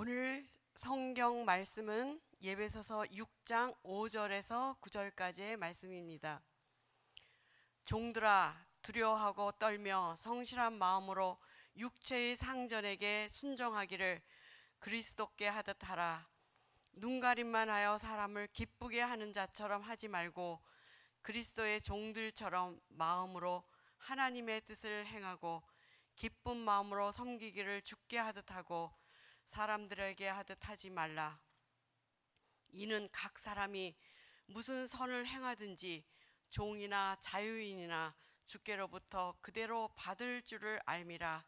오늘 성경 말씀은 예배소서 6장 5절에서 9절까지의 말씀입니다. 종들아 두려워하고 떨며 성실한 마음으로 육체의 상전에게 순종하기를 그리스도께 하듯 하라. 눈가림만 하여 사람을 기쁘게 하는 자처럼 하지 말고 그리스도의 종들처럼 마음으로 하나님의 뜻을 행하고 기쁜 마음으로 섬기기를 주께 하듯 하고 사람들에게 하듯 하지 말라. 이는 각 사람이 무슨 선을 행하든지 종이나 자유인이나 주께로부터 그대로 받을 줄을 알미라.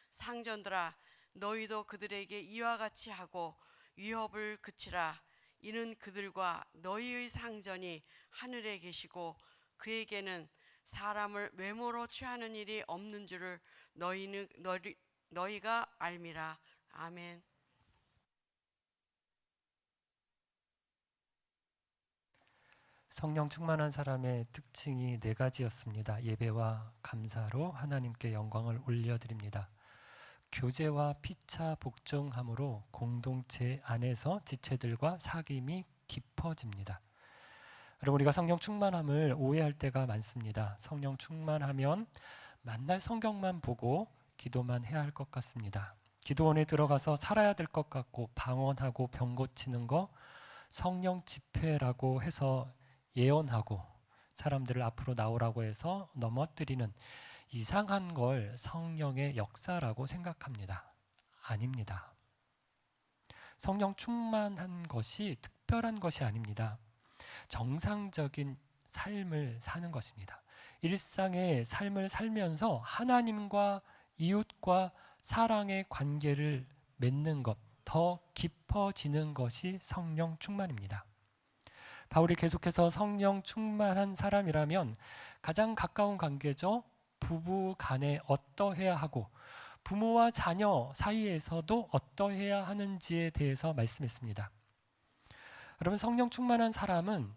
상전들아 너희도 그들에게 이와 같이 하고 위협을 그치라. 이는 그들과 너희의 상전이 하늘에 계시고 그에게는 사람을 외모로 취하는 일이 없는 줄을 너희가 알미라. 아멘. 성령 충만한 사람의 특징이 4가지였습니다. 예배와 감사로 하나님께 영광을 올려드립니다. 교제와 피차 복종함으로 공동체 안에서 지체들과 사귐이 깊어집니다. 여러분, 우리가 성령 충만함을 오해할 때가 많습니다. 성령 충만하면 만날 성경만 보고 기도만 해야 할 것 같습니다. 기도원에 들어가서 살아야 될 것 같고 방언하고 병 고치는 거 성령 집회라고 해서 예언하고 사람들을 앞으로 나오라고 해서 넘어뜨리는 이상한 걸 성령의 역사라고 생각합니다. 아닙니다. 성령 충만한 것이 특별한 것이 아닙니다. 정상적인 삶을 사는 것입니다. 일상의 삶을 살면서 하나님과 이웃과 사랑의 관계를 맺는 것, 더 깊어지는 것이 성령 충만입니다. 바울이 계속해서 성령 충만한 사람이라면 가장 가까운 관계죠. 부부 간에 어떠해야 하고 부모와 자녀 사이에서도 어떠해야 하는지에 대해서 말씀했습니다. 여러분, 성령 충만한 사람은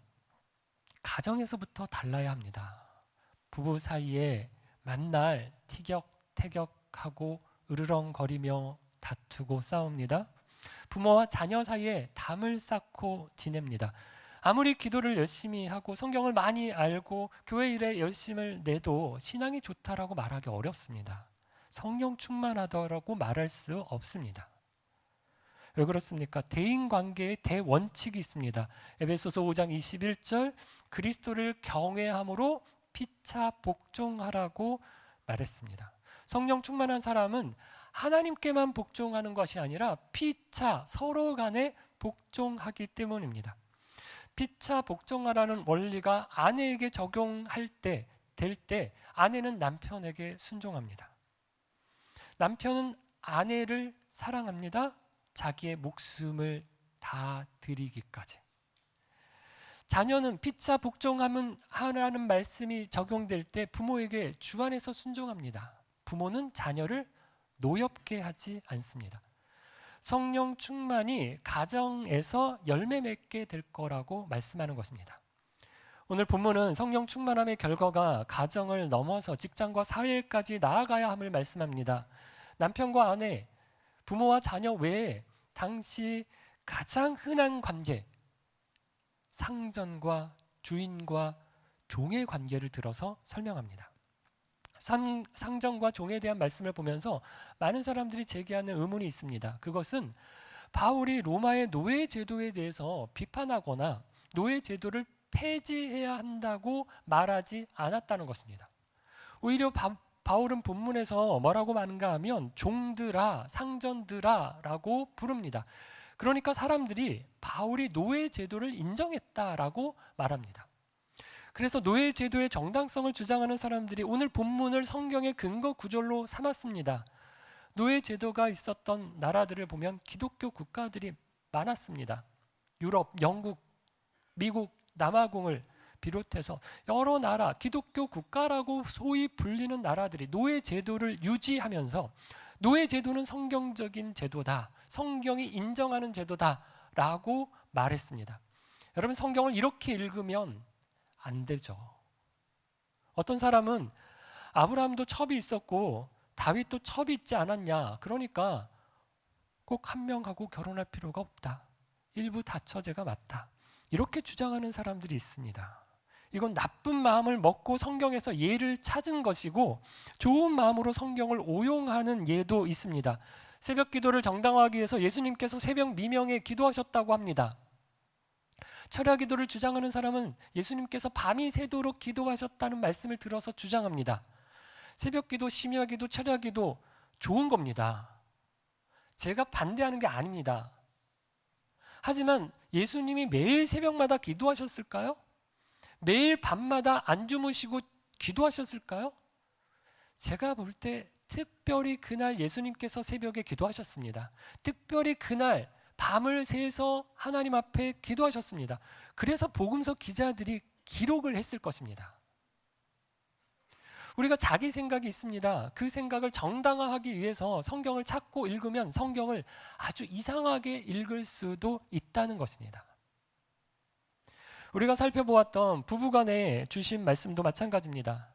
가정에서부터 달라야 합니다. 부부 사이에 만날 티격태격하고 으르렁거리며 다투고 싸웁니다. 부모와 자녀 사이에 담을 쌓고 지냅니다. 아무리 기도를 열심히 하고 성경을 많이 알고 교회 일에 열심을 내도 신앙이 좋다라고 말하기 어렵습니다. 성령 충만하다라고 말할 수 없습니다. 왜 그렇습니까? 대인관계의 대원칙이 있습니다. 에베소서 5장 21절 그리스도를 경외함으로 피차 복종하라고 말했습니다. 성령 충만한 사람은 하나님께만 복종하는 것이 아니라 피차 서로 간에 복종하기 때문입니다. 피차 복종하라는 원리가 아내에게 적용할 때, 될 때 아내는 남편에게 순종합니다. 남편은 아내를 사랑합니다. 자기의 목숨을 다 드리기까지. 자녀는 피차 복종하면 하라는 말씀이 적용될 때 부모에게 주 안에서 순종합니다. 부모는 자녀를 노엽게 하지 않습니다. 성령 충만이 가정에서 열매 맺게 될 거라고 말씀하는 것입니다. 오늘 본문은 성령 충만함의 결과가 가정을 넘어서 직장과 사회까지 나아가야 함을 말씀합니다. 남편과 아내, 부모와 자녀 외에 당시 가장 흔한 관계, 상전과 주인과 종의 관계를 들어서 설명합니다. 상전과 종에 대한 말씀을 보면서 많은 사람들이 제기하는 의문이 있습니다. 그것은 바울이 로마의 노예 제도에 대해서 비판하거나 노예 제도를 폐지해야 한다고 말하지 않았다는 것입니다. 오히려 바울은 본문에서 뭐라고 말하는가 하면 종들아, 상전들아 라고 부릅니다. 그러니까 사람들이 바울이 노예 제도를 인정했다라고 말합니다. 그래서 노예 제도의 정당성을 주장하는 사람들이 오늘 본문을 성경의 근거 구절로 삼았습니다. 노예 제도가 있었던 나라들을 보면 기독교 국가들이 많았습니다. 유럽, 영국, 미국, 남아공을 비롯해서 여러 나라, 기독교 국가라고 소위 불리는 나라들이 노예 제도를 유지하면서 노예 제도는 성경적인 제도다, 성경이 인정하는 제도다라고 말했습니다. 여러분, 성경을 이렇게 읽으면 안 되죠. 어떤 사람은 아브라함도 첩이 있었고 다윗도 첩이 있지 않았냐, 그러니까 꼭 한 명하고 결혼할 필요가 없다. 일부 다처제가 맞다. 이렇게 주장하는 사람들이 있습니다. 이건 나쁜 마음을 먹고 성경에서 예를 찾은 것이고 좋은 마음으로 성경을 오용하는 예도 있습니다. 새벽 기도를 정당화하기 위해서 예수님께서 새벽 미명에 기도하셨다고 합니다. 철야 기도를 주장하는 사람은 예수님께서 밤이 새도록 기도하셨다는 말씀을 들어서 주장합니다. 새벽 기도, 심야 기도, 철야 기도 좋은 겁니다. 제가 반대하는 게 아닙니다. 하지만 예수님이 매일 새벽마다 기도하셨을까요? 매일 밤마다 안 주무시고 기도하셨을까요? 제가 볼 때 특별히 그날 예수님께서 새벽에 기도하셨습니다. 특별히 그날 밤을 새서 하나님 앞에 기도하셨습니다. 그래서 복음서 기자들이 기록을 했을 것입니다. 우리가 자기 생각이 있습니다. 그 생각을 정당화하기 위해서 성경을 찾고 읽으면 성경을 아주 이상하게 읽을 수도 있다는 것입니다. 우리가 살펴보았던 부부간에 주신 말씀도 마찬가지입니다.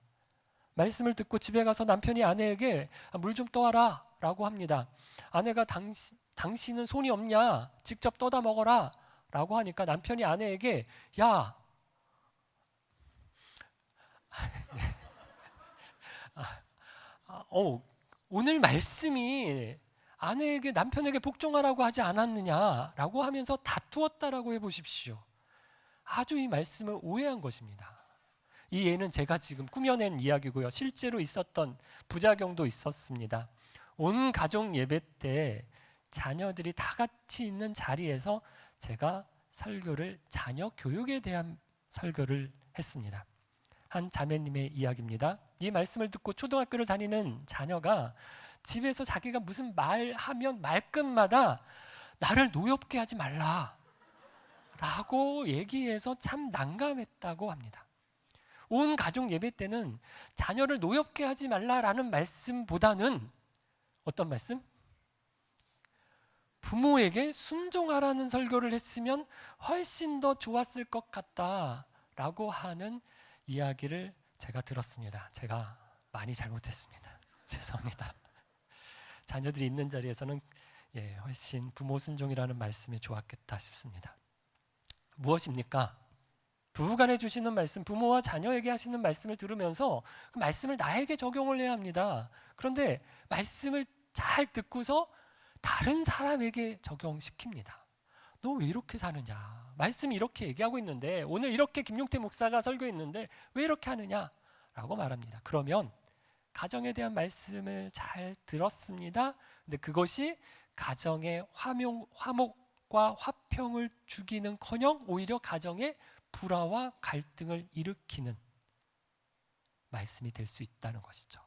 말씀을 듣고 집에 가서 남편이 아내에게 물 좀 떠와라 라고 합니다. 아내가 당신은 손이 없냐? 직접 떠다 먹어라 라고 하니까 남편이 아내에게 야 오늘 말씀이 아내에게 남편에게 복종하라고 하지 않았느냐라고 하면서 다투었다라고 해보십시오. 아주 이 말씀을 오해한 것입니다. 이 예는 제가 지금 꾸며낸 이야기고요. 실제로 있었던 부작용도 있었습니다. 온 가족 예배 때 자녀들이 다 같이 있는 자리에서 제가 설교를 자녀 교육에 대한 설교를 했습니다. 한 자매님의 이야기입니다. 이 말씀을 듣고 초등학교를 다니는 자녀가 집에서 자기가 무슨 말하면 말끝마다 나를 노엽게 하지 말라 라고 얘기해서 참 난감했다고 합니다. 온 가족 예배 때는 자녀를 노엽게 하지 말라라는 말씀보다는 어떤 말씀? 부모에게 순종하라는 설교를 했으면 훨씬 더 좋았을 것 같다라고 하는 이야기를 제가 들었습니다. 제가 많이 잘못했습니다. 죄송합니다. 자녀들이 있는 자리에서는 훨씬 부모 순종이라는 말씀이 좋았겠다 싶습니다. 무엇입니까? 부부간에 주시는 말씀, 부모와 자녀에게 하시는 말씀을 들으면서 그 말씀을 나에게 적용을 해야 합니다. 그런데 말씀을 잘 듣고서 다른 사람에게 적용시킵니다. 너 왜 이렇게 사느냐? 말씀이 이렇게 얘기하고 있는데 오늘 이렇게 김용태 목사가 설교했는데 왜 이렇게 하느냐? 라고 말합니다. 그러면 가정에 대한 말씀을 잘 들었습니다. 근데 그것이 가정의 화목과 화평을 주기는커녕 오히려 가정의 불화와 갈등을 일으키는 말씀이 될 수 있다는 것이죠.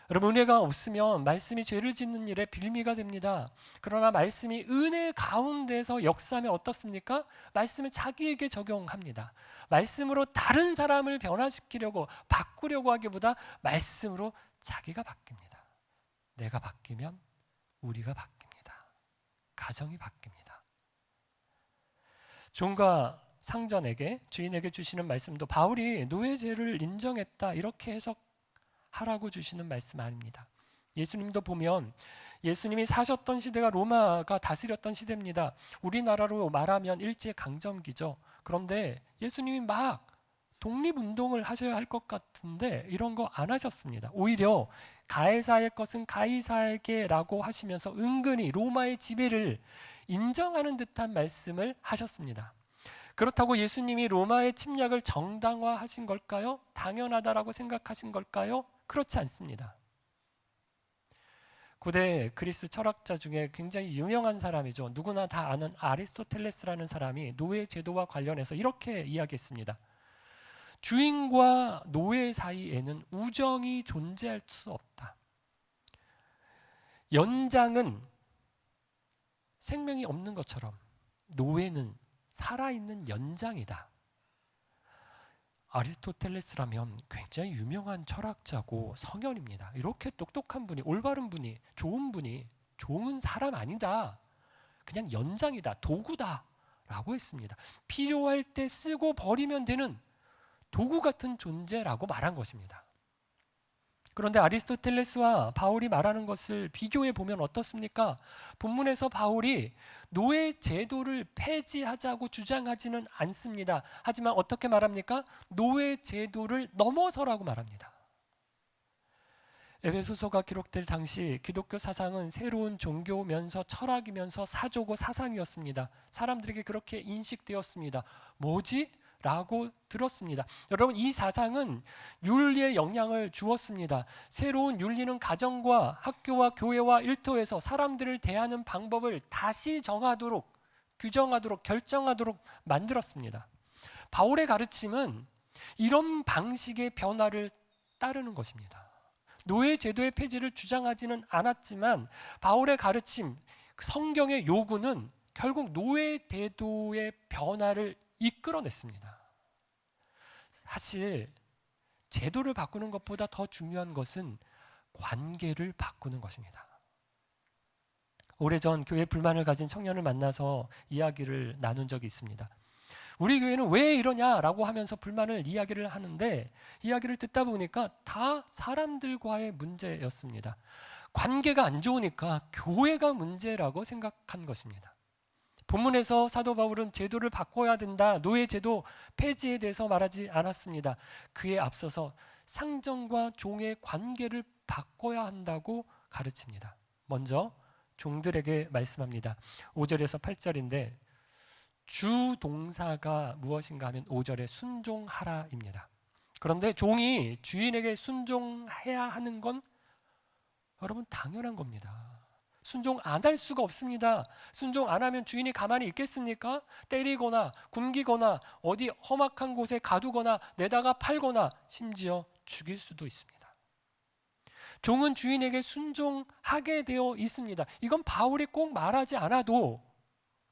여러분, 은혜가 없으면 말씀이 죄를 짓는 일에 빌미가 됩니다. 그러나 말씀이 은혜 가운데서 역사하면 어떻습니까? 말씀을 자기에게 적용합니다. 말씀으로 다른 사람을 변화시키려고 바꾸려고 하기보다 말씀으로 자기가 바뀝니다. 내가 바뀌면 우리가 바뀝니다. 가정이 바뀝니다. 종과 상전에게 주인에게 주시는 말씀도 바울이 노예죄를 인정했다 이렇게 해석하라고 주시는 말씀 아닙니다. 예수님도 보면 예수님이 사셨던 시대가 로마가 다스렸던 시대입니다. 우리나라로 말하면 일제강점기죠. 그런데 예수님이 막 독립운동을 하셔야 할 것 같은데 이런 거 안 하셨습니다. 오히려 가이사의 것은 가이사에게라고 하시면서 은근히 로마의 지배를 인정하는 듯한 말씀을 하셨습니다. 그렇다고 예수님이 로마의 침략을 정당화하신 걸까요? 당연하다라고 생각하신 걸까요? 그렇지 않습니다. 고대 그리스 철학자 중에 굉장히 유명한 사람이죠. 누구나 다 아는 아리스토텔레스라는 사람이 노예 제도와 관련해서 이렇게 이야기했습니다. 주인과 노예 사이에는 우정이 존재할 수 없다. 연장은 생명이 없는 것처럼 노예는 살아있는 연장이다. 아리스토텔레스라면 굉장히 유명한 철학자고 성현입니다. 이렇게 똑똑한 분이, 올바른 분이, 좋은 사람 아니다. 그냥 연장이다, 도구다 라고 했습니다. 필요할 때 쓰고 버리면 되는 도구 같은 존재라고 말한 것입니다. 그런데 아리스토텔레스와 바울이 말하는 것을 비교해 보면 어떻습니까? 본문에서 바울이 노예 제도를 폐지하자고 주장하지는 않습니다. 하지만 어떻게 말합니까? 노예 제도를 넘어서라고 말합니다. 에베소서가 기록될 당시 기독교 사상은 새로운 종교면서 철학이면서 사조고 사상이었습니다. 사람들에게 그렇게 인식되었습니다. 뭐지? 라고 들었습니다. 여러분, 이 사상은 윤리에 영향을 주었습니다. 새로운 윤리는 가정과 학교와 교회와 일터에서 사람들을 대하는 방법을 다시 정하도록, 규정하도록, 결정하도록 만들었습니다. 바울의 가르침은 이런 방식의 변화를 따르는 것입니다. 노예 제도의 폐지를 주장하지는 않았지만 바울의 가르침, 성경의 요구는 결국 노예 제도의 변화를 이끌어냈습니다. 사실 제도를 바꾸는 것보다 더 중요한 것은 관계를 바꾸는 것입니다. 오래전 교회 불만을 가진 청년을 만나서 이야기를 나눈 적이 있습니다. 우리 교회는 왜 이러냐라고 하면서 불만을 이야기를 하는데, 이야기를 듣다 보니까 다 사람들과의 문제였습니다. 관계가 안 좋으니까 교회가 문제라고 생각한 것입니다. 본문에서 사도 바울은 제도를 바꿔야 된다, 노예 제도 폐지에 대해서 말하지 않았습니다. 그에 앞서서 상정과 종의 관계를 바꿔야 한다고 가르칩니다. 먼저 종들에게 말씀합니다. 5절에서 8절인데 주 동사가 무엇인가 하면 5절에 순종하라입니다. 그런데 종이 주인에게 순종해야 하는 건 여러분 당연한 겁니다. 순종 안 할 수가 없습니다. 순종 안 하면 주인이 가만히 있겠습니까? 때리거나 굶기거나 어디 험악한 곳에 가두거나 내다가 팔거나 심지어 죽일 수도 있습니다. 종은 주인에게 순종하게 되어 있습니다. 이건 바울이 꼭 말하지 않아도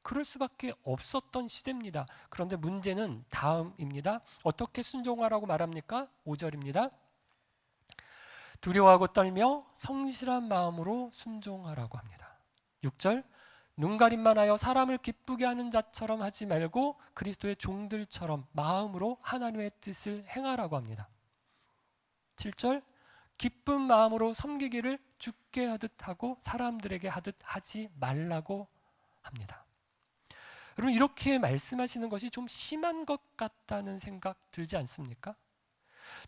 그럴 수밖에 없었던 시대입니다. 그런데 문제는 다음입니다. 어떻게 순종하라고 말합니까? 5절입니다. 두려워하고 떨며 성실한 마음으로 순종하라고 합니다. 6절, 눈가림만 하여 사람을 기쁘게 하는 자처럼 하지 말고 그리스도의 종들처럼 마음으로 하나님의 뜻을 행하라고 합니다. 7절, 기쁜 마음으로 섬기기를 주께 하듯 하고 사람들에게 하듯 하지 말라고 합니다. 여러분, 이렇게 말씀하시는 것이 좀 심한 것 같다는 생각 들지 않습니까?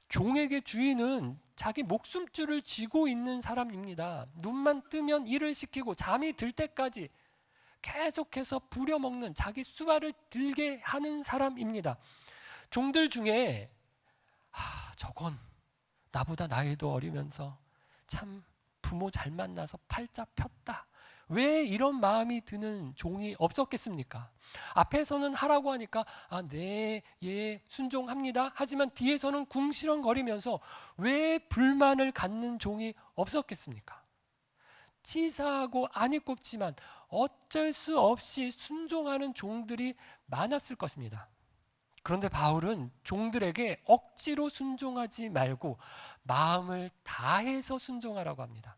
종에게 주인은 자기 목숨줄을 쥐고 있는 사람입니다. 눈만 뜨면 일을 시키고 잠이 들 때까지 계속해서 부려먹는, 자기 수발을 들게 하는 사람입니다. 종들 중에 저건 나보다 나이도 어리면서 참 부모 잘 만나서 팔자 폈다, 왜 이런 마음이 드는 종이 없었겠습니까? 앞에서는 하라고 하니까 네, 예, 순종합니다. 하지만 뒤에서는 궁시렁거리면서 왜 불만을 갖는 종이 없었겠습니까? 치사하고 안이 꼽지만 어쩔 수 없이 순종하는 종들이 많았을 것입니다. 그런데 바울은 종들에게 억지로 순종하지 말고 마음을 다해서 순종하라고 합니다.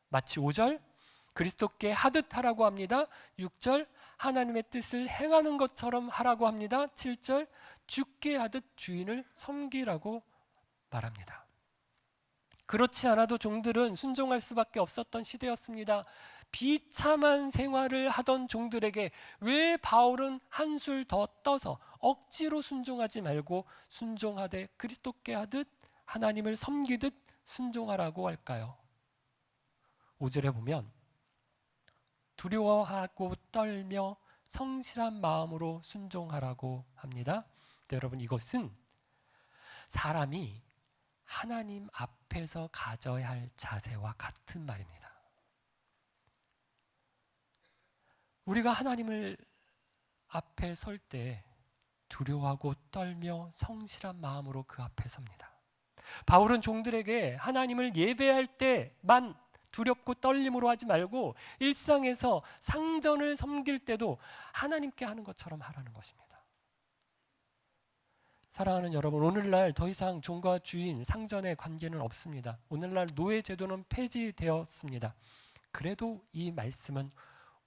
마치 5절 그리스도께 하듯 하라고 합니다. 6절 하나님의 뜻을 행하는 것처럼 하라고 합니다. 7절 주께 하듯 주인을 섬기라고 말합니다. 그렇지 않아도 종들은 순종할 수밖에 없었던 시대였습니다. 비참한 생활을 하던 종들에게 왜 바울은 한술 더 떠서 억지로 순종하지 말고 순종하되 그리스도께 하듯 하나님을 섬기듯 순종하라고 할까요? 5절에 보면 두려워하고 떨며 성실한 마음으로 순종하라고 합니다. 네, 여러분, 이것은 사람이 하나님 앞에서 가져야 할 자세와 같은 말입니다. 우리가 하나님을 앞에 설 때 두려워하고 떨며 성실한 마음으로 그 앞에 섭니다. 바울은 종들에게 하나님을 예배할 때만 두렵고 떨림으로 하지 말고 일상에서 상전을 섬길 때도 하나님께 하는 것처럼 하라는 것입니다. 사랑하는 여러분, 오늘날 더 이상 종과 주인, 상전의 관계는 없습니다. 오늘날 노예 제도는 폐지되었습니다. 그래도 이 말씀은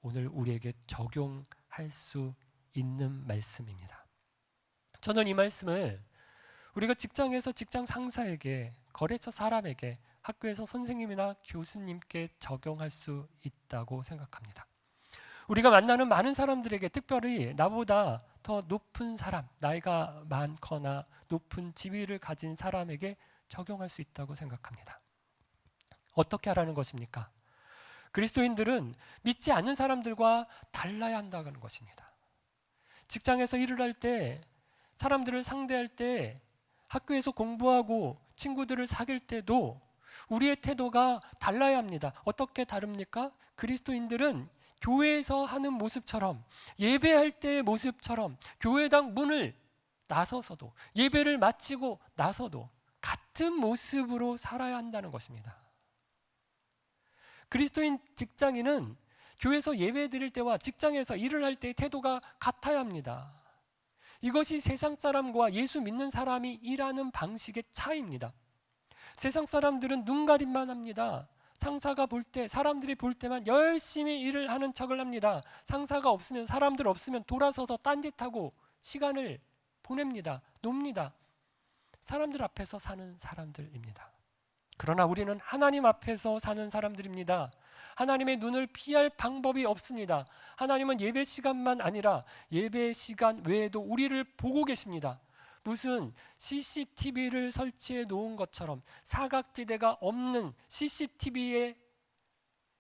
오늘 우리에게 적용할 수 있는 말씀입니다. 저는 이 말씀을 우리가 직장에서 직장 상사에게, 거래처 사람에게, 학교에서 선생님이나 교수님께 적용할 수 있다고 생각합니다. 우리가 만나는 많은 사람들에게, 특별히 나보다 더 높은 사람, 나이가 많거나 높은 지위를 가진 사람에게 적용할 수 있다고 생각합니다. 어떻게 하라는 것입니까? 그리스도인들은 믿지 않는 사람들과 달라야 한다는 것입니다. 직장에서 일을 할 때, 사람들을 상대할 때, 학교에서 공부하고 친구들을 사귈 때도 우리의 태도가 달라야 합니다. 어떻게 다릅니까? 그리스도인들은 교회에서 하는 모습처럼, 예배할 때의 모습처럼 교회당 문을 나서서도, 예배를 마치고 나서도 같은 모습으로 살아야 한다는 것입니다. 그리스도인 직장인은 교회에서 예배 드릴 때와 직장에서 일을 할 때의 태도가 같아야 합니다. 이것이 세상 사람과 예수 믿는 사람이 일하는 방식의 차이입니다. 세상 사람들은 눈가림만 합니다. 상사가 볼 때, 사람들이 볼 때만 열심히 일을 하는 척을 합니다. 상사가 없으면, 사람들 없으면 돌아서서 딴짓하고 시간을 보냅니다. 놉니다. 사람들 앞에서 사는 사람들입니다. 그러나 우리는 하나님 앞에서 사는 사람들입니다. 하나님의 눈을 피할 방법이 없습니다. 하나님은 예배 시간만 아니라 예배 시간 외에도 우리를 보고 계십니다. 무슨 CCTV를 설치해 놓은 것처럼, 사각지대가 없는 CCTV에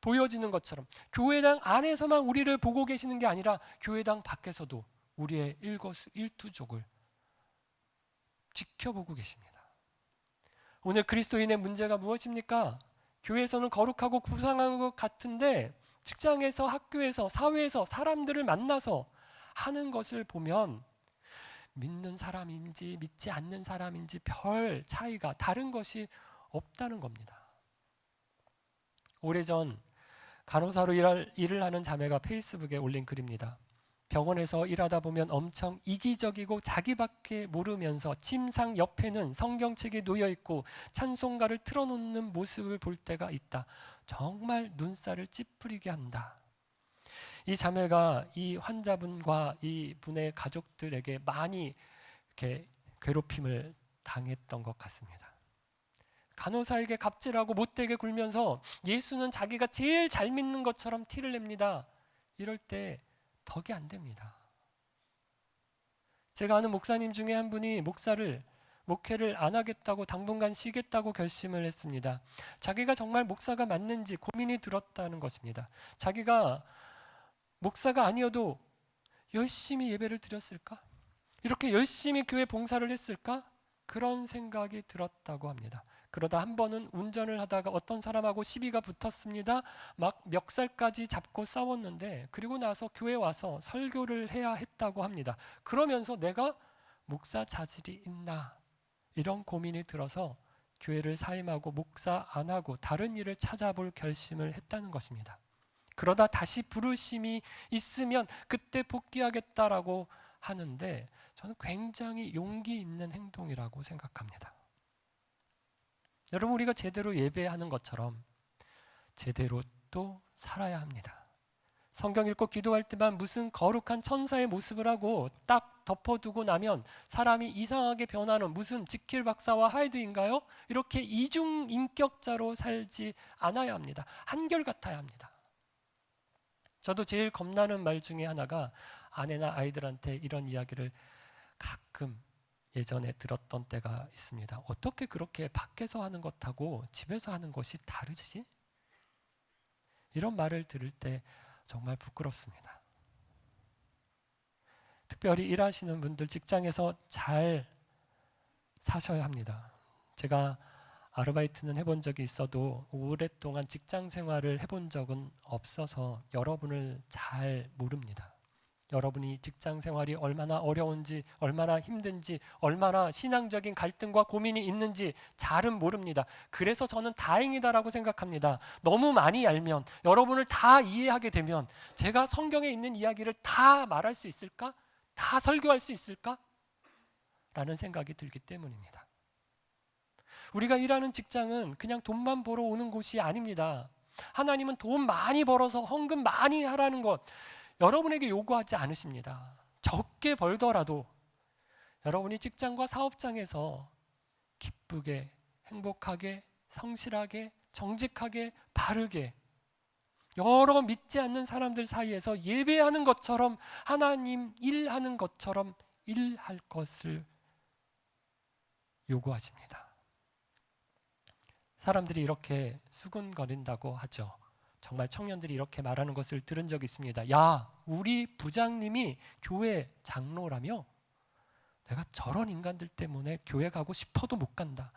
보여지는 것처럼 교회당 안에서만 우리를 보고 계시는 게 아니라 교회당 밖에서도 우리의 일거수일투족을 지켜보고 계십니다. 오늘 그리스도인의 문제가 무엇입니까? 교회에서는 거룩하고 고상한 것 같은데 직장에서, 학교에서, 사회에서 사람들을 만나서 하는 것을 보면 믿는 사람인지 믿지 않는 사람인지 별 차이가, 다른 것이 없다는 겁니다. 오래전 간호사로 일을 하는 자매가 페이스북에 올린 글입니다. 병원에서 일하다 보면 엄청 이기적이고 자기밖에 모르면서 침상 옆에는 성경책이 놓여 있고 찬송가를 틀어놓는 모습을 볼 때가 있다. 정말 눈살을 찌푸리게 한다. 이 자매가 이 환자분과 이 분의 가족들에게 많이 이렇게 괴롭힘을 당했던 것 같습니다. 간호사에게 갑질하고 못되게 굴면서 예수는 자기가 제일 잘 믿는 것처럼 티를 냅니다. 이럴 때 덕이 안 됩니다. 제가 아는 목사님 중에 한 분이 목회를 안 하겠다고 당분간 쉬겠다고 결심을 했습니다. 자기가 정말 목사가 맞는지 고민이 들었다는 것입니다. 자기가 목사가 아니어도 열심히 예배를 드렸을까? 이렇게 열심히 교회 봉사를 했을까? 그런 생각이 들었다고 합니다. 그러다 한 번은 운전을 하다가 어떤 사람하고 시비가 붙었습니다. 막 멱살까지 잡고 싸웠는데, 그리고 나서 교회 와서 설교를 해야 했다고 합니다. 그러면서 내가 목사 자질이 있나? 이런 고민이 들어서 교회를 사임하고 목사 안 하고 다른 일을 찾아볼 결심을 했다는 것입니다. 그러다 다시 부르심이 있으면 그때 복귀하겠다라고 하는데, 저는 굉장히 용기 있는 행동이라고 생각합니다. 여러분, 우리가 제대로 예배하는 것처럼 제대로 또 살아야 합니다. 성경 읽고 기도할 때만 무슨 거룩한 천사의 모습을 하고 딱 덮어두고 나면 사람이 이상하게 변하는 무슨 지킬 박사와 하이드인가요? 이렇게 이중 인격자로 살지 않아야 합니다. 한결같아야 합니다. 저도 제일 겁나는 말 중에 하나가, 아내나 아이들한테 이런 이야기를 가끔 예전에 들었던 때가 있습니다. 어떻게 그렇게 밖에서 하는 것하고 집에서 하는 것이 다르지? 이런 말을 들을 때 정말 부끄럽습니다. 특별히 일하시는 분들, 직장에서 잘 사셔야 합니다. 제가 아르바이트는 해본 적이 있어도 오랫동안 직장 생활을 해본 적은 없어서 여러분을 잘 모릅니다. 여러분이 직장 생활이 얼마나 어려운지, 얼마나 힘든지, 얼마나 신앙적인 갈등과 고민이 있는지 잘은 모릅니다. 그래서 저는 다행이다라고 생각합니다. 너무 많이 알면, 여러분을 다 이해하게 되면 제가 성경에 있는 이야기를 다 말할 수 있을까? 다 설교할 수 있을까? 라는 생각이 들기 때문입니다. 우리가 일하는 직장은 그냥 돈만 벌어 오는 곳이 아닙니다. 하나님은 돈 많이 벌어서 헌금 많이 하라는 것 여러분에게 요구하지 않으십니다. 적게 벌더라도 여러분이 직장과 사업장에서 기쁘게, 행복하게 성실하게, 정직하게, 바르게 여러 믿지 않는 사람들 사이에서 예배하는 것처럼 하나님 일하는 것처럼 일할 것을 요구하십니다. 사람들이 이렇게 수군거린다고 하죠. 정말 청년들이 이렇게 말하는 것을 들은 적이 있습니다. 야, 우리 부장님이 교회 장로라며? 내가 저런 인간들 때문에 교회 가고 싶어도 못 간다.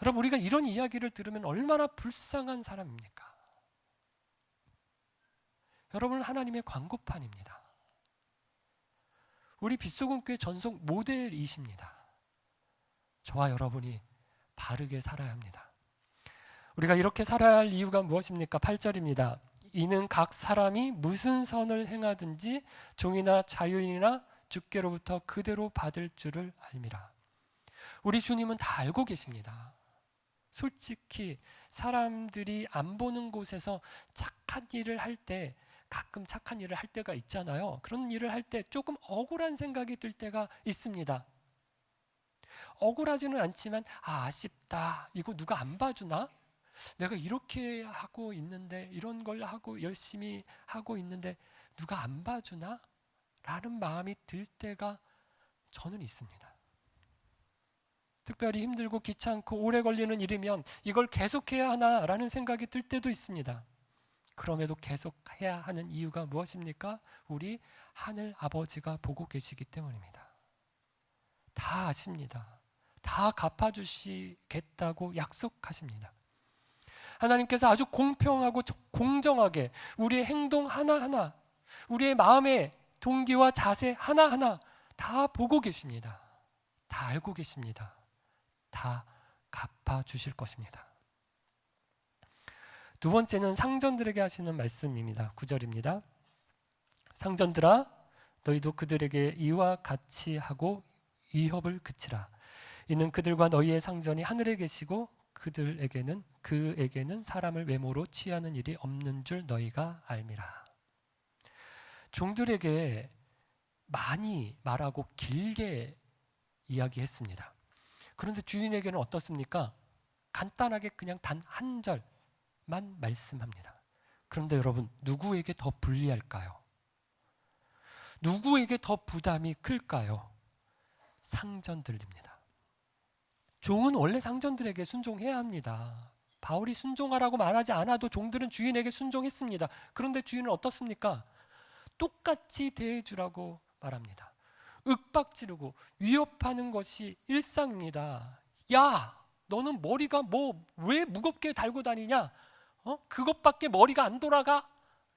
여러분, 우리가 이런 이야기를 들으면 얼마나 불쌍한 사람입니까? 여러분은 하나님의 광고판입니다. 우리 빗소금교회 전속 모델이십니다. 저와 여러분이 바르게 살아야 합니다. 우리가 이렇게 살아야 할 이유가 무엇입니까? 8절입니다. 이는 각 사람이 무슨 선을 행하든지 종이나 자유인이나 주께로부터 그대로 받을 줄을 알미라. 우리 주님은 다 알고 계십니다. 솔직히 사람들이 안 보는 곳에서 착한 일을 할 때, 가끔 착한 일을 할 때가 있잖아요. 그런 일을 할 때 조금 억울한 생각이 들 때가 있습니다. 억울하지는 않지만 아쉽다. 이거 누가 안 봐주나? 내가 이렇게 하고 있는데, 이런 걸 하고 열심히 하고 있는데 누가 안 봐주나? 라는 마음이 들 때가 저는 있습니다. 특별히 힘들고 귀찮고 오래 걸리는 일이면 이걸 계속해야 하나라는 생각이 들 때도 있습니다. 그럼에도 계속해야 하는 이유가 무엇입니까? 우리 하늘 아버지가 보고 계시기 때문입니다. 다 아십니다. 다 갚아주시겠다고 약속하십니다. 하나님께서 아주 공평하고 공정하게 우리의 행동 하나하나, 우리의 마음의 동기와 자세 하나하나 다 보고 계십니다. 다 알고 계십니다. 다 갚아주실 것입니다. 두 번째는 상전들에게 하시는 말씀입니다. 9절입니다. 상전들아, 너희도 그들에게 이와 같이 하고 위협을 그치라. 이는 그들과 너희의 상전이 하늘에 계시고 그에게는 사람을 외모로 취하는 일이 없는 줄 너희가 알미라. 종들에게 많이 말하고 길게 이야기했습니다. 그런데 주인에게는 어떻습니까? 간단하게 그냥 단 한 절만 말씀합니다. 그런데 여러분, 누구에게 더 불리할까요? 누구에게 더 부담이 클까요? 상전들입니다. 종은 원래 상전들에게 순종해야 합니다. 바울이 순종하라고 말하지 않아도 종들은 주인에게 순종했습니다. 그런데 주인은 어떻습니까? 똑같이 대해주라고 말합니다. 윽박지르고 위협하는 것이 일상입니다. 야, 너는 머리가 왜 무겁게 달고 다니냐? 그것밖에 머리가 안 돌아가?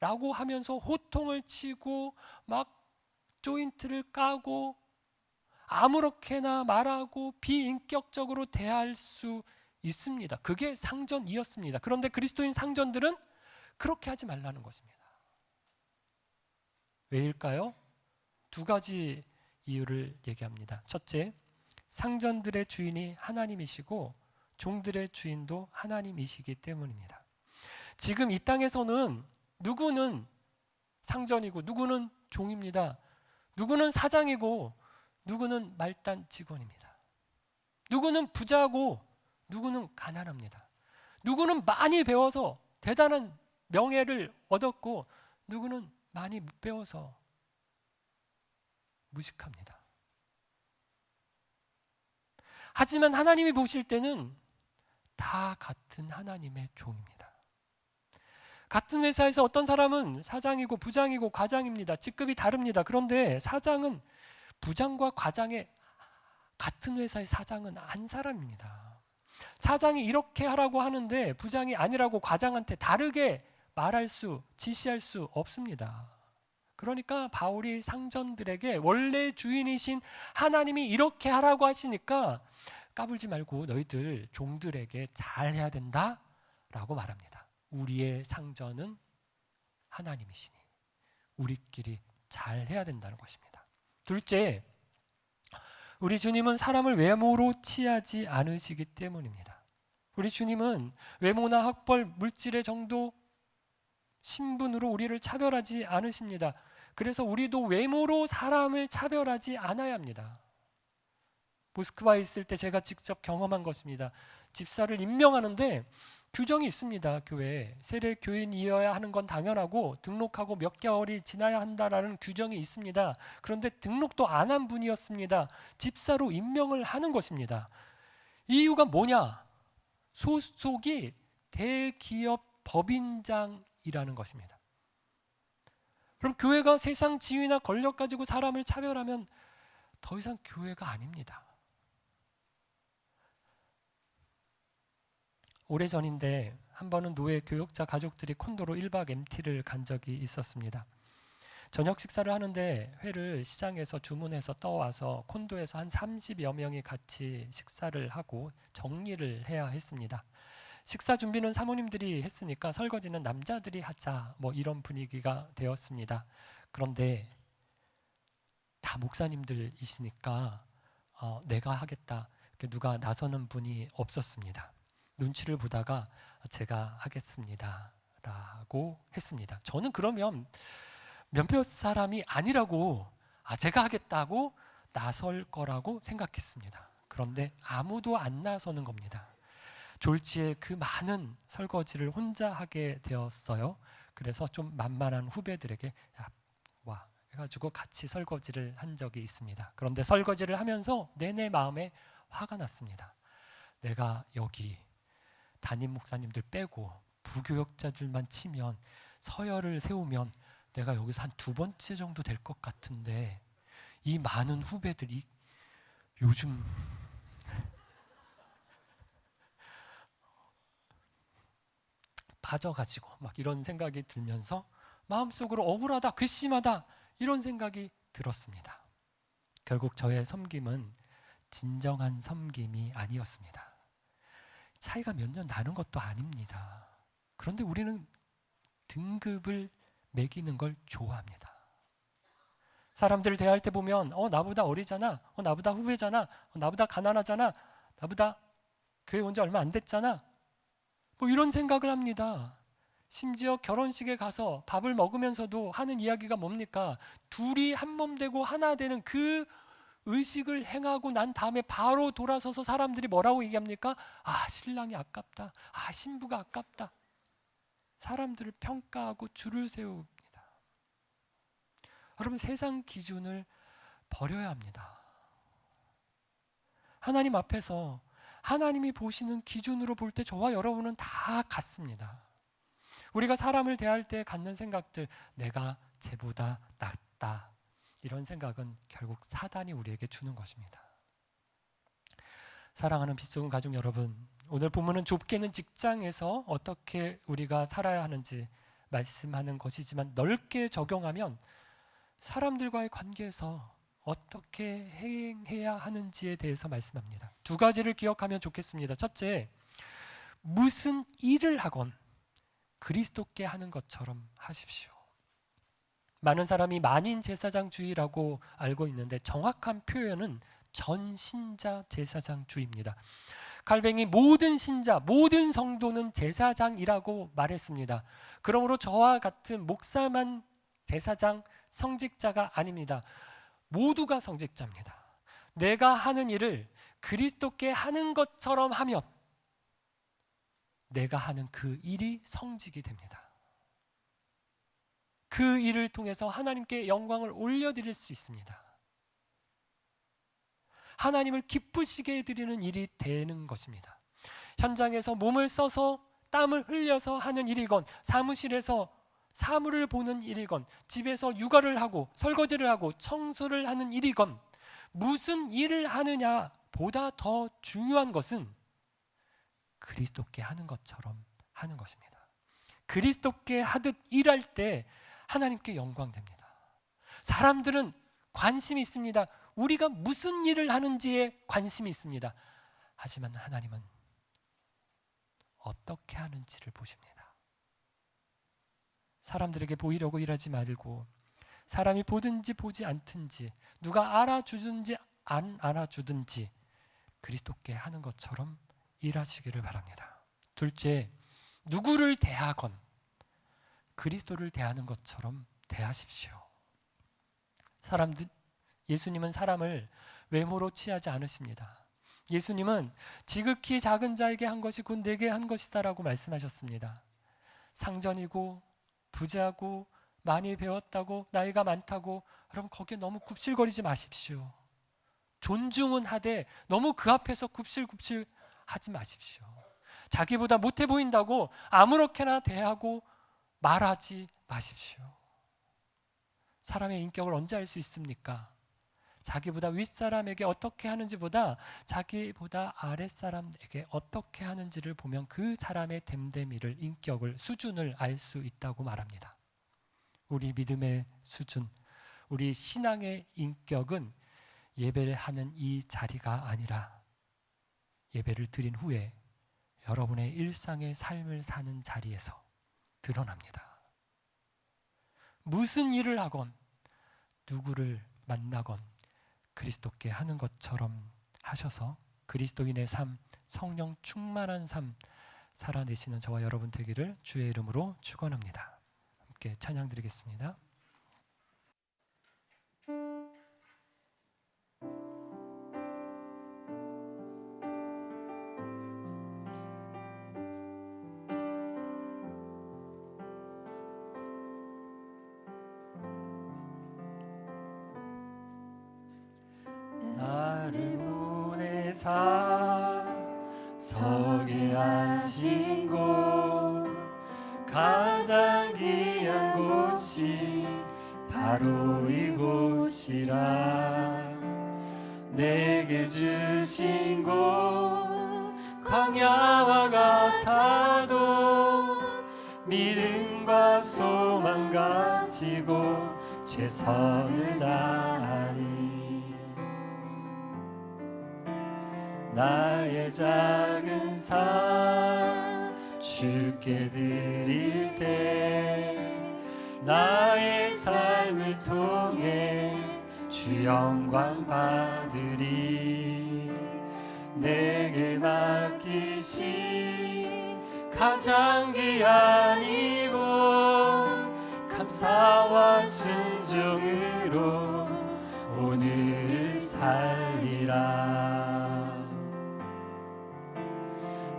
라고 하면서 호통을 치고 막 조인트를 까고 아무렇게나 말하고 비인격적으로 대할 수 있습니다. 그게 상전이었습니다. 그런데 그리스도인 상전들은 그렇게 하지 말라는 것입니다. 왜일까요? 두 가지 이유를 얘기합니다. 첫째, 상전들의 주인이 하나님이시고 종들의 주인도 하나님이시기 때문입니다. 지금 이 땅에서는 누구는 상전이고 누구는 종입니다. 누구는 사장이고 누구는 말단 직원입니다. 누구는 부자고 누구는 가난합니다. 누구는 많이 배워서 대단한 명예를 얻었고 누구는 많이 못 배워서 무식합니다. 하지만 하나님이 보실 때는 다 같은 하나님의 종입니다. 같은 회사에서 어떤 사람은 사장이고 부장이고 과장입니다. 직급이 다릅니다. 그런데 사장은 부장과 과장의 같은 회사의 사장은 한 사람입니다. 사장이 이렇게 하라고 하는데 부장이 아니라고 과장한테 다르게 지시할 수 없습니다. 그러니까 바울이 상전들에게 원래 주인이신 하나님이 이렇게 하라고 하시니까 까불지 말고 너희들 종들에게 잘해야 된다라고 말합니다. 우리의 상전은 하나님이시니 우리끼리 잘해야 된다는 것입니다. 둘째, 우리 주님은 사람을 외모로 취하지 않으시기 때문입니다. 우리 주님은 외모나 학벌, 물질의 정도, 신분으로 우리를 차별하지 않으십니다. 그래서 우리도 외모로 사람을 차별하지 않아야 합니다. 모스크바에 있을 때 제가 직접 경험한 것입니다. 집사를 임명하는데 규정이 있습니다. 교회에 세례 교인이어야 하는 건 당연하고 등록하고 몇 개월이 지나야 한다라는 규정이 있습니다. 그런데 등록도 안 한 분이었습니다. 집사로 임명을 하는 것입니다. 이유가 뭐냐? 소속이 대기업 법인장이라는 것입니다. 그럼 교회가 세상 지위나 권력 가지고 사람을 차별하면 더 이상 교회가 아닙니다. 오래전인데 한 번은 노예 교역자 가족들이 콘도로 1박 MT를 간 적이 있었습니다. 저녁 식사를 하는데 회를 시장에서 주문해서 떠와서 콘도에서 한 30여 명이 같이 식사를 하고 정리를 해야 했습니다. 식사 준비는 사모님들이 했으니까 설거지는 남자들이 하자, 뭐 이런 분위기가 되었습니다. 그런데 다 목사님들이시니까 내가 하겠다, 이렇게 누가 나서는 분이 없었습니다. 눈치를 보다가 제가 하겠습니다 라고 했습니다. 저는 그러면 몇몇 사람이 아니라고 제가 하겠다고 나설 거라고 생각했습니다. 그런데 아무도 안 나서는 겁니다. 졸지에 그 많은 설거지를 혼자 하게 되었어요. 그래서 좀 만만한 후배들에게 와 해가지고 같이 설거지를 한 적이 있습니다. 그런데 설거지를 하면서 내내 마음에 화가 났습니다. 내가 여기 담임 목사님들 빼고 부교역자들만 치면 서열을 세우면 내가 여기서 한 2번째 정도 될 것 같은데 이 많은 후배들이 요즘 빠져가지고 막 이런 생각이 들면서 마음속으로 억울하다, 괘씸하다 이런 생각이 들었습니다. 결국 저의 섬김은 진정한 섬김이 아니었습니다. 차이가 몇 년 나는 것도 아닙니다. 그런데 우리는 등급을 매기는 걸 좋아합니다. 사람들을 대할 때 보면 나보다 어리잖아, 나보다 후배잖아, 나보다 가난하잖아, 나보다 교회 온 지 얼마 안 됐잖아, 뭐 이런 생각을 합니다. 심지어 결혼식에 가서 밥을 먹으면서도 하는 이야기가 뭡니까? 둘이 한 몸 되고 하나 되는 그 의식을 행하고 난 다음에 바로 돌아서서 사람들이 뭐라고 얘기합니까? 신랑이 아깝다, 신부가 아깝다. 사람들을 평가하고 줄을 세웁니다. 여러분, 세상 기준을 버려야 합니다. 하나님 앞에서 하나님이 보시는 기준으로 볼 때 저와 여러분은 다 같습니다. 우리가 사람을 대할 때 갖는 생각들, 내가 쟤보다 낫다, 이런 생각은 결국 사단이 우리에게 주는 것입니다. 사랑하는 빛소금 가족 여러분, 오늘 본문은 좁게는 직장에서 어떻게 우리가 살아야 하는지 말씀하는 것이지만 넓게 적용하면 사람들과의 관계에서 어떻게 행해야 하는지에 대해서 말씀합니다. 2가지를 기억하면 좋겠습니다. 첫째, 무슨 일을 하건 그리스도께 하는 것처럼 하십시오. 많은 사람이 만인 제사장주의라고 알고 있는데 정확한 표현은 전신자 제사장주의입니다. 칼뱅이 모든 신자, 모든 성도는 제사장이라고 말했습니다. 그러므로 저와 같은 목사만 제사장, 성직자가 아닙니다. 모두가 성직자입니다. 내가 하는 일을 그리스도께 하는 것처럼 하면 내가 하는 그 일이 성직이 됩니다. 그 일을 통해서 하나님께 영광을 올려드릴 수 있습니다. 하나님을 기쁘시게 해드리는 일이 되는 것입니다. 현장에서 몸을 써서 땀을 흘려서 하는 일이건, 사무실에서 사물을 보는 일이건, 집에서 육아를 하고 설거지를 하고 청소를 하는 일이건, 무슨 일을 하느냐 보다 더 중요한 것은 그리스도께 하는 것처럼 하는 것입니다. 그리스도께 하듯 일할 때 하나님께 영광됩니다. 사람들은 관심이 있습니다. 우리가 무슨 일을 하는지에 관심이 있습니다. 하지만 하나님은 어떻게 하는지를 보십니다. 사람들에게 보이려고 일하지 말고, 사람이 보든지 보지 않든지, 누가 알아주든지 안 알아주든지 그리스도께 하는 것처럼 일하시기를 바랍니다. 둘째, 누구를 대하건 그리스도를 대하는 것처럼 대하십시오. 예수님은 사람을 외모로 취하지 않으십니다. 예수님은 지극히 작은 자에게 한 것이 곧 내게 한 것이다라고 말씀하셨습니다. 상전이고 부자고 많이 배웠다고 나이가 많다고 여러분 거기에 너무 굽실거리지 마십시오. 존중은 하되 너무 그 앞에서 굽실굽실 하지 마십시오. 자기보다 못해 보인다고 아무렇게나 대하고 말하지 마십시오. 사람의 인격을 언제 알 수 있습니까? 자기보다 윗사람에게 어떻게 하는지보다 자기보다 아랫사람에게 어떻게 하는지를 보면 그 사람의 됨됨이를, 인격을, 수준을 알 수 있다고 말합니다. 우리 믿음의 수준, 우리 신앙의 인격은 예배를 하는 이 자리가 아니라 예배를 드린 후에 여러분의 일상의 삶을 사는 자리에서 드러납니다. 무슨 일을 하건 누구를 만나건 그리스도께 하는 것처럼 하셔서 그리스도인의 삶, 성령 충만한 삶 살아내시는 저와 여러분 되기를 주의 이름으로 축원합니다. 함께 찬양 드리겠습니다. 나를 보내사 서게 하신 곳, 가장 귀한 곳이 바로 이곳이라. 내게 주신 곳 광야와 같아도 믿음과 소망 가지고 최선을 다하리. 나의 작은 삶 주께 드릴 때 나의 삶을 통해 주 영광 받으리. 내게 맡기신 가장 귀한 이곳 감사와 순종으로 오늘을 살리라.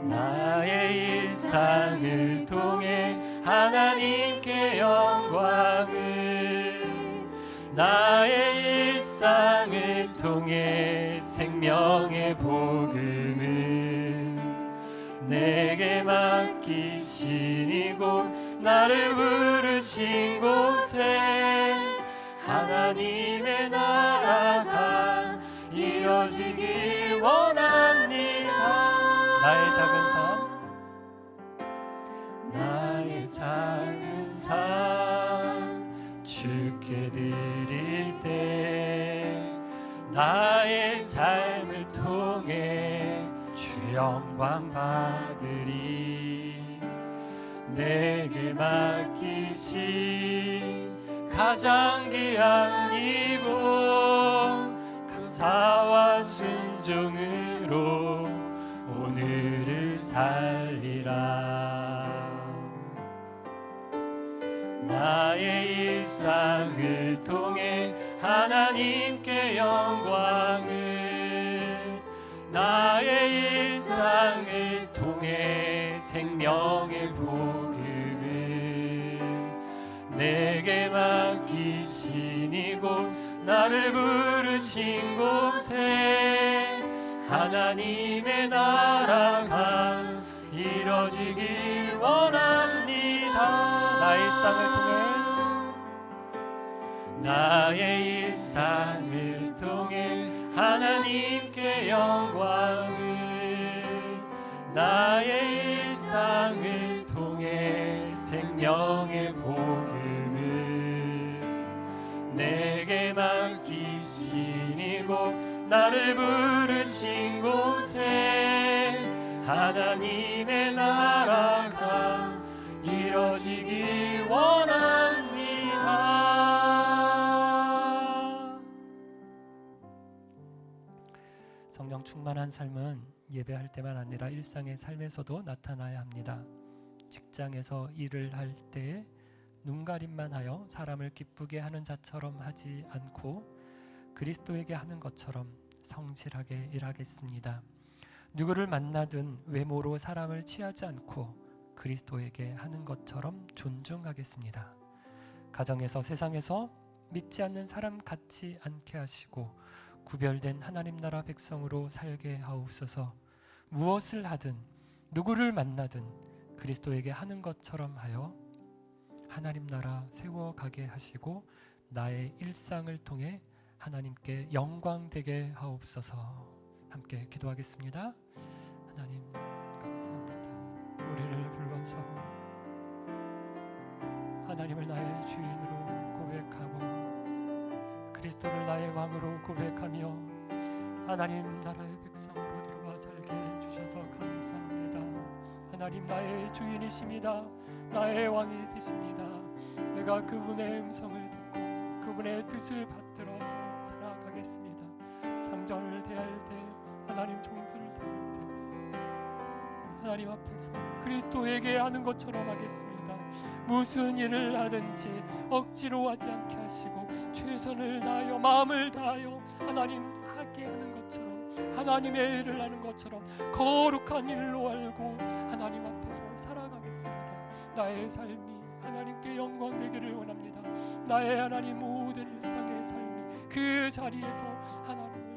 나의 일상을 통해 하나님께 영광을, 나의 일상을 통해 생명의 복음을, 내게 맡기신 이곳 나를 부르신 곳에 하나님의 나라가 이뤄지길 원합니다. 나의 작은 삶, 나의 작은 삶 주께 드릴 때 나의 삶을 통해 주 영광 받으리. 내게 맡기신 가장 귀한 이곳 감사와 순종으로 오늘을 살리라. 나의 일상을 통해 하나님께 영광을, 나의 일상을 통해 생명의 복음을, 내게 맡기신 이곳 나를 부르신 곳에 하나님의 나라가 이뤄지길 원합니다. 나의 일상을 통해, 나의 일상을 통해 하나님께 영광을, 나의 일상을 통해 생명의 복음을, 내게 맡기신 이곳 나를 부르신 곳에 하나님의 나라가 이뤄지길 원합니다. 성령 충만한 삶은 예배할 때만 아니라 일상의 삶에서도 나타나야 합니다. 직장에서 일을 할 때 눈가림만 하여 사람을 기쁘게 하는 자처럼 하지 않고 그리스도에게 하는 것처럼 성실하게 일하겠습니다. 누구를 만나든 외모로 사람을 취하지 않고 그리스도에게 하는 것처럼 존중하겠습니다. 가정에서 세상에서 믿지 않는 사람 같지 않게 하시고 구별된 하나님 나라 백성으로 살게 하옵소서. 무엇을 하든 누구를 만나든 그리스도에게 하는 것처럼 하여 하나님 나라 세워가게 하시고 나의 일상을 통해 하나님께 영광 되게 하옵소서. 함께 기도하겠습니다. 하나님 감사합니다. 우리를 불러서 하나님을 나의 주인으로 고백하고 그리스도를 나의 왕으로 고백하며 하나님 나라의 백성으로 들어와 살게 해주셔서 감사합니다. 하나님 나의 주인이십니다. 나의 왕이 되십니다. 내가 그분의 음성을 듣고 그분의 뜻을 받들어서 살아가겠습니다. 상전을 대할 때 하나님 종들을 대할 때 하나님 앞에서 그리스도에게 하는 것처럼 하겠습니다. 무슨 일을 하든지 억지로 하지 않게 하시고 최선을 다하여 마음을 다하여 하나님 하게 하는 것처럼 하나님의 일을 하는 것처럼 거룩한 일로 알고 하나님 앞에서 살아가겠습니다. 나의 삶이 하나님께 영광 되기를 원합니다. 나의 하나님 모든 일상의 삶이 그 자리에서 하나님을